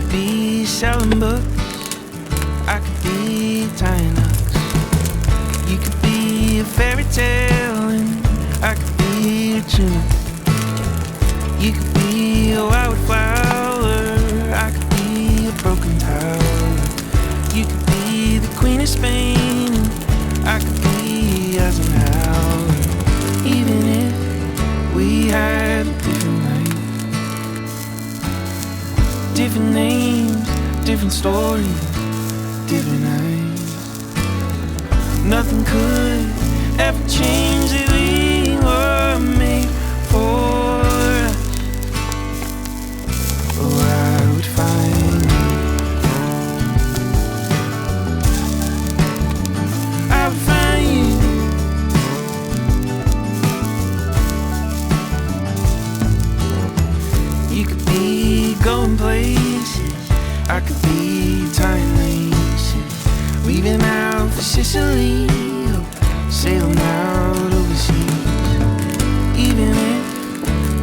could be selling books, I could be tying knots. You could be a fairy tale and I could be a tune. You could be a wildflower, I could be a broken tower. You could be the Queen of Spain and I could be Eisenhower. Even if we had a different life, different names, different stories, different nights. Nothing could ever change that we were made for us. Oh, I would find you. I would find you. You could be going places, I could be tying laces, leaving out for Sicily, or sailing out overseas. Even if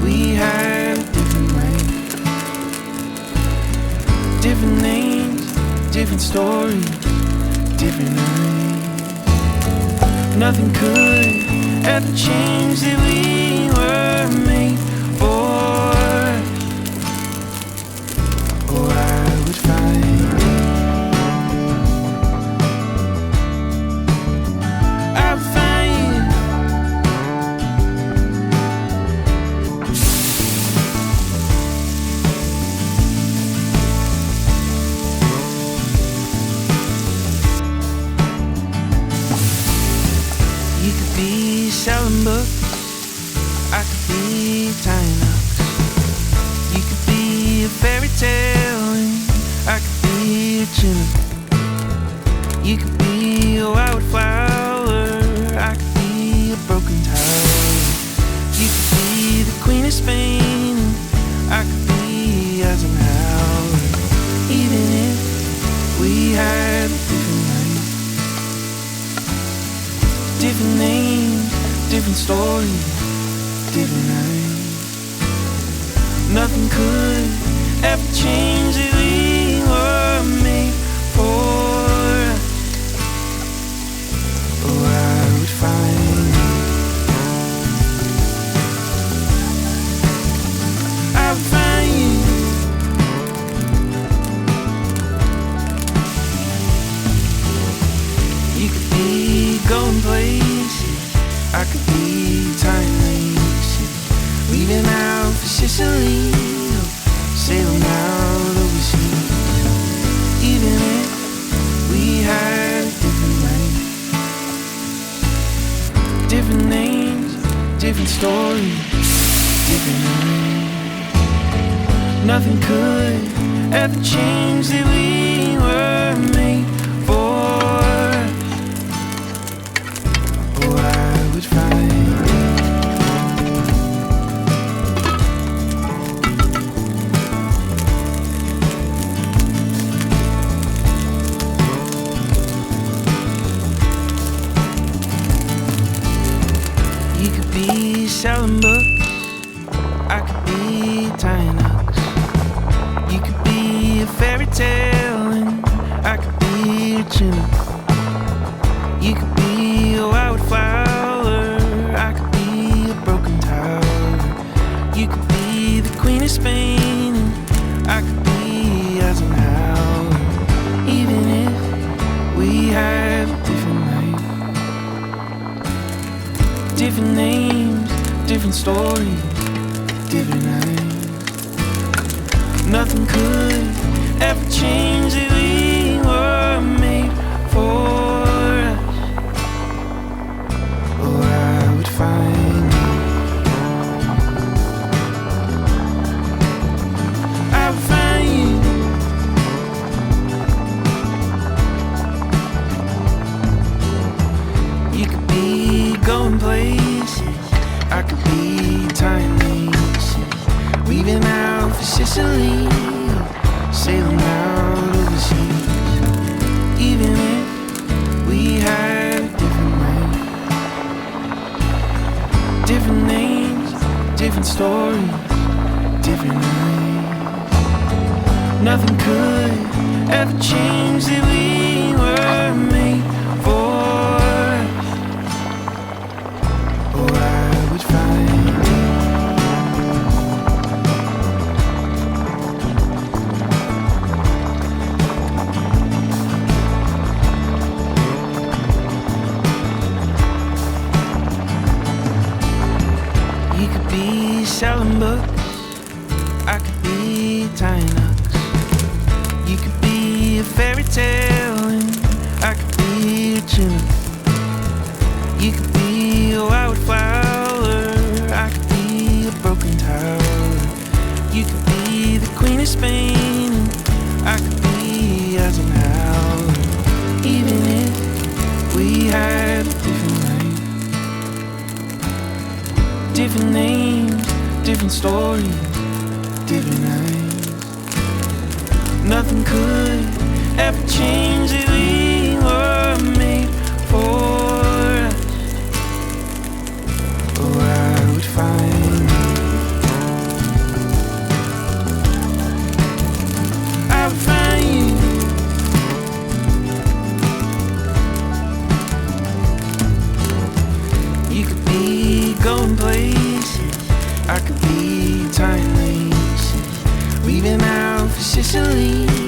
we had a different way, different names, different stories, different nights. Nothing could ever change that we were made for. Oh, I would find you. I would find you. You could be selling books, I could be tying knots. You could be a fairy tale and I could be a tune. You could be a wildflower, I could be a broken tower. You could be the Queen of Spain and I could be Eisenhower. Even if we had a different life, different names, different stories, different nights. Nothing could ever change that we were made for us. Oh, I would find you. I would find you. You could be going places, I could be tying laces, leaving out for Sicily, or sailing out overseas. Even if we had a different life, different names, different stories, different nights. Nothing could ever change that we were made for. Oh, I would find you. You could be selling books, I could be tying knots. You could be a fairy tale and I could be a tune. You could be a wildflower, I could be a broken tower. You could be the Queen of Spain and I could be Eisenhower. Even if we had a different life, different names, different stories, different nights. Nothing could ever change that we were made for us. Oh, I would find you. I would find you. You could be going places, I could be tying laces, leaving out for Sicily, or sailing out overseas. Even if we had a different life, different names, different stories, different nights. Nothing could ever change that we were made for. Or I would find you could be selling books, I could be tying ups. You could be a fairy tale and I could be a tune. You could be a wildflower, I could be a broken tower. You could be the Queen of Spain and I could be Eisenhower. Even if we had a different life, different names, different stories, different nights. Nothing could ever change that we were made for us. Or I would find you. I would find you. You could be going places, I could be tying laces, leaving out for Sicily.